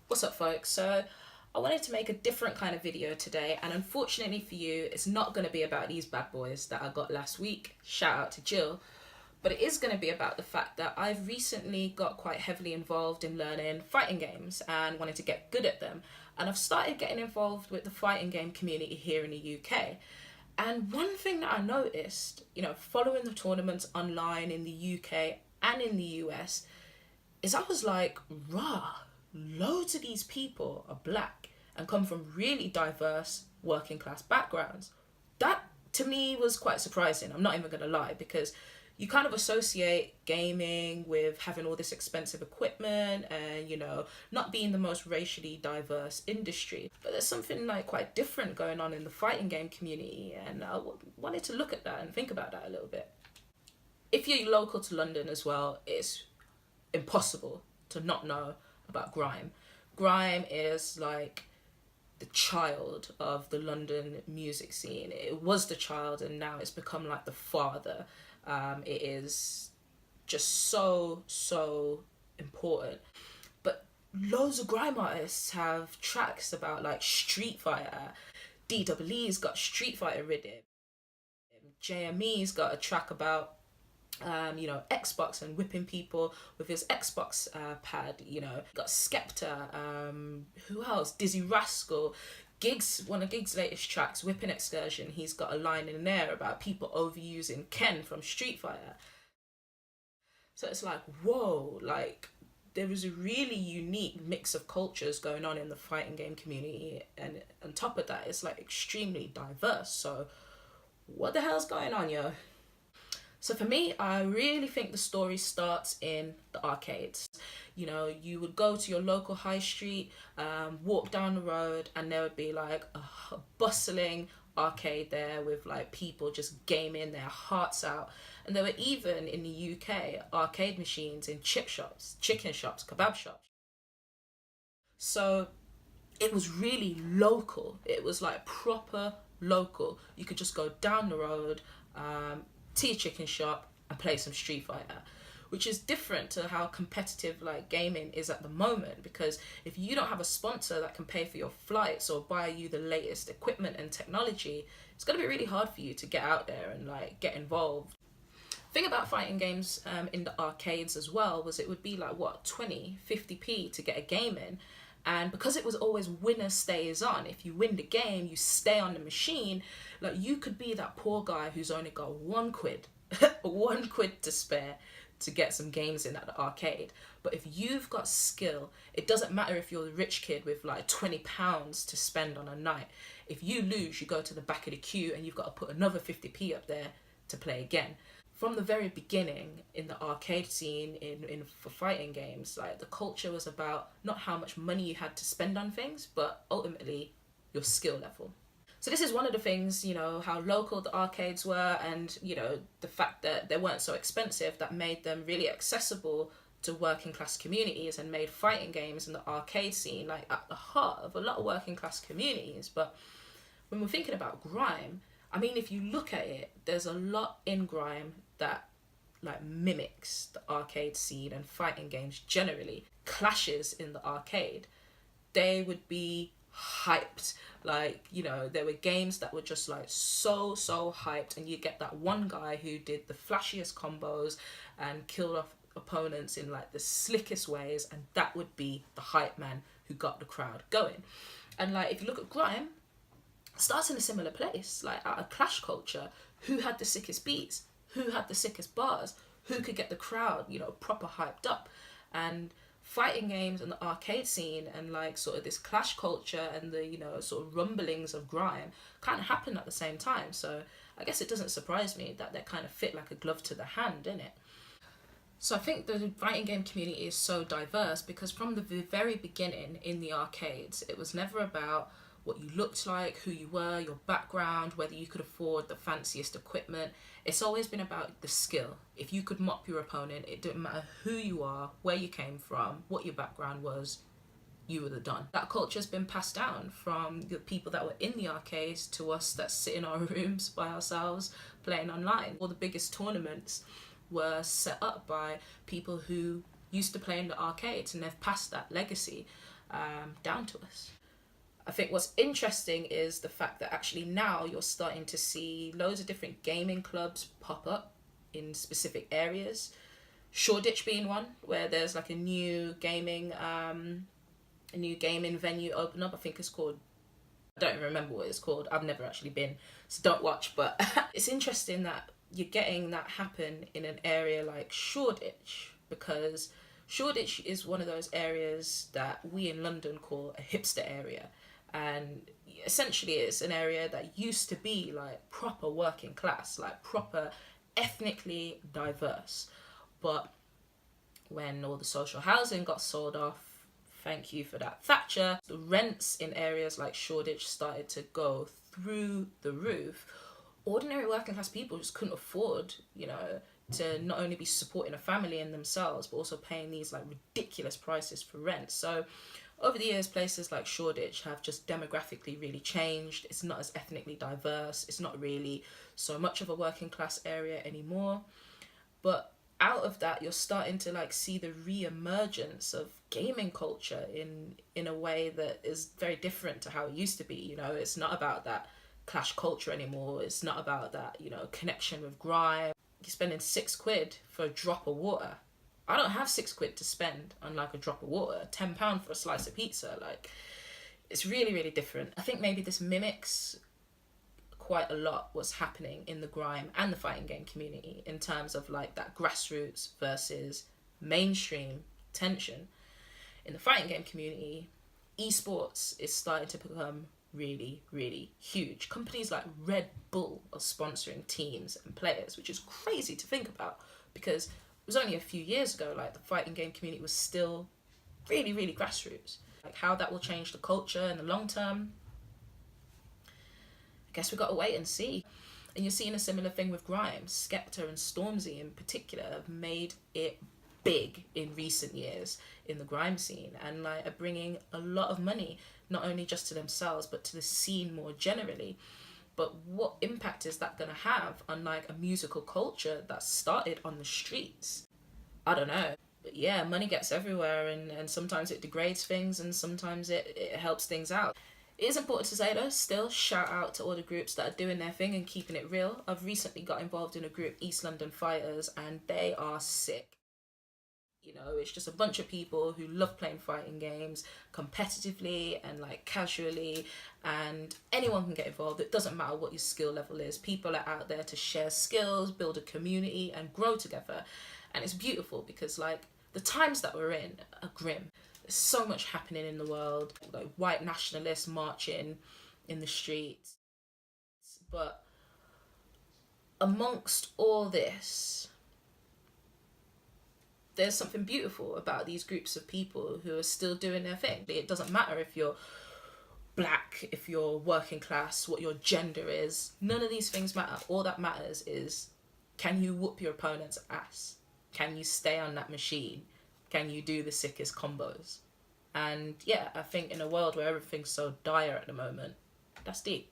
What's up, folks? So I wanted to make a different kind of video today, and unfortunately for you, it's not going to be about these bad boys that I got last week. Shout out to Jill. But it is going to be about the fact that I've recently got quite heavily involved in learning fighting games and wanted to get good at them. And I've started getting involved with the fighting game community here in the UK. And one thing that I noticed, following the tournaments online in the UK and in the US, is I was like, rah, loads of these people are black and come from really diverse working class backgrounds. That to me was quite surprising. I'm not even going to lie, because you kind of associate gaming with having all this expensive equipment and, not being the most racially diverse industry. But there's something like quite different going on in the fighting game community, and I wanted to look at that and think about that a little bit. If you're local to London as well, it's impossible to not know about Grime. Grime is like the child of the London music scene. It was the child and now it's become like the father. It is just so important. But loads of grime artists have tracks about like Street Fighter. DWE's got Street Fighter Rhythm. JME's got a track about Xbox and whipping people with his Xbox pad. Got Skepta, who else? Dizzy Rascal. Giggs, one of Giggs' latest tracks, Whipping Excursion, he's got a line in there about people overusing Ken from Street Fighter. So it's like, whoa, like there is a really unique mix of cultures going on in the fighting game community, and on top of that, it's like extremely diverse. So what the hell's going on, yo? So for me, I really think the story starts in the arcades. You would go to your local high street, walk down the road, and there would be like a bustling arcade there with like people just gaming their hearts out. And there were even in the UK arcade machines in chip shops, chicken shops, kebab shops. So it was really local. It was like proper local. You could just go down the road, to your chicken shop and play some Street Fighter, which is different to how competitive like gaming is at the moment, because if you don't have a sponsor that can pay for your flights or buy you the latest equipment and technology, it's going to be really hard for you to get out there and like get involved. Thing about fighting games in the arcades as well was it would be like 20-50p to get a game in. And because it was always winner stays on, if you win the game, you stay on the machine. Like you could be that poor guy who's only got £1, £1 to spare to get some games in at the arcade. But if you've got skill, it doesn't matter if you're the rich kid with like £20 to spend on a night. If you lose, you go to the back of the queue and you've got to put another 50p up there to play again. From the very beginning in the arcade scene for fighting games, like the culture was about not how much money you had to spend on things, but ultimately your skill level. So this is one of the things, how local the arcades were, and the fact that they weren't so expensive, that made them really accessible to working class communities and made fighting games in the arcade scene like at the heart of a lot of working class communities. But when we're thinking about Grime, I mean, if you look at it, there's a lot in Grime that like mimics the arcade scene and fighting games generally. Clashes in the arcade, they would be hyped. Like, there were games that were just like so hyped, and you get that one guy who did the flashiest combos and killed off opponents in like the slickest ways, and that would be the hype man who got the crowd going. And like if you look at Grime, it starts in a similar place, like at a clash culture. Who had the sickest beats? Who had the sickest bars? Who could get the crowd, proper hyped up? And fighting games and the arcade scene and like sort of this clash culture and the, sort of rumblings of Grime kind of happened at the same time. So I guess it doesn't surprise me that they kind of fit like a glove to the hand, innit? So I think the fighting game community is so diverse because from the very beginning in the arcades, it was never about what you looked like, who you were, your background, whether you could afford the fanciest equipment. It's always been about the skill. If you could mop your opponent, it didn't matter who you are, where you came from, what your background was, you were the done. That culture's been passed down from the people that were in the arcades to us that sit in our rooms by ourselves playing online. All the biggest tournaments were set up by people who used to play in the arcades, and they've passed that legacy. down to us. I think what's interesting is the fact that actually now you're starting to see loads of different gaming clubs pop up in specific areas. Shoreditch being one, where there's like a new gaming venue open up. I think it's called, I don't even remember what it's called. I've never actually been, so don't watch. But it's interesting that you're getting that happen in an area like Shoreditch, because Shoreditch is one of those areas that we in London call a hipster area. And essentially it's an area that used to be like proper working class, like proper ethnically diverse. But when all the social housing got sold off, thank you for that, Thatcher, the rents in areas like Shoreditch started to go through the roof. Ordinary working class people just couldn't afford, to not only be supporting a family and themselves, but also paying these like ridiculous prices for rent. So over the years, places like Shoreditch have just demographically really changed. It's not as ethnically diverse. It's not really so much of a working class area anymore. But out of that, you're starting to like see the re-emergence of gaming culture in a way that is very different to how it used to be. It's not about that clash culture anymore. It's not about that, connection with grime. You're spending £6 for a drop of water. I don't have £6 to spend on like a drop of water. £10 for a slice of pizza. Like, it's really, really different. I think maybe this mimics quite a lot what's happening in the grime and the fighting game community in terms of like that grassroots versus mainstream tension. In the fighting game community, esports is starting to become really, really huge. Companies like Red Bull are sponsoring teams and players, which is crazy to think about, because it was only a few years ago like the fighting game community was still really, really grassroots. Like how that will change the culture in the long term, I guess we've got to wait and see. And you're seeing a similar thing with Grime. Skepta and Stormzy in particular have made it big in recent years in the grime scene, and like are bringing a lot of money, not only just to themselves but to the scene more generally. But what impact is that going to have on like a musical culture that started on the streets? I don't know. But yeah, money gets everywhere, and sometimes it degrades things and sometimes it helps things out. It is important to say though, still shout out to all the groups that are doing their thing and keeping it real. I've recently got involved in a group, East London Fighters, and they are sick. It's just a bunch of people who love playing fighting games competitively and like casually, and anyone can get involved. It doesn't matter what your skill level is. People are out there to share skills, build a community and grow together. And it's beautiful because like the times that we're in are grim. There's so much happening in the world, like white nationalists marching in the streets. But amongst all this, there's something beautiful about these groups of people who are still doing their thing. It doesn't matter if you're black, if you're working class, what your gender is. None of these things matter. All that matters is, can you whoop your opponent's ass? Can you stay on that machine? Can you do the sickest combos? And yeah, I think in a world where everything's so dire at the moment, that's deep.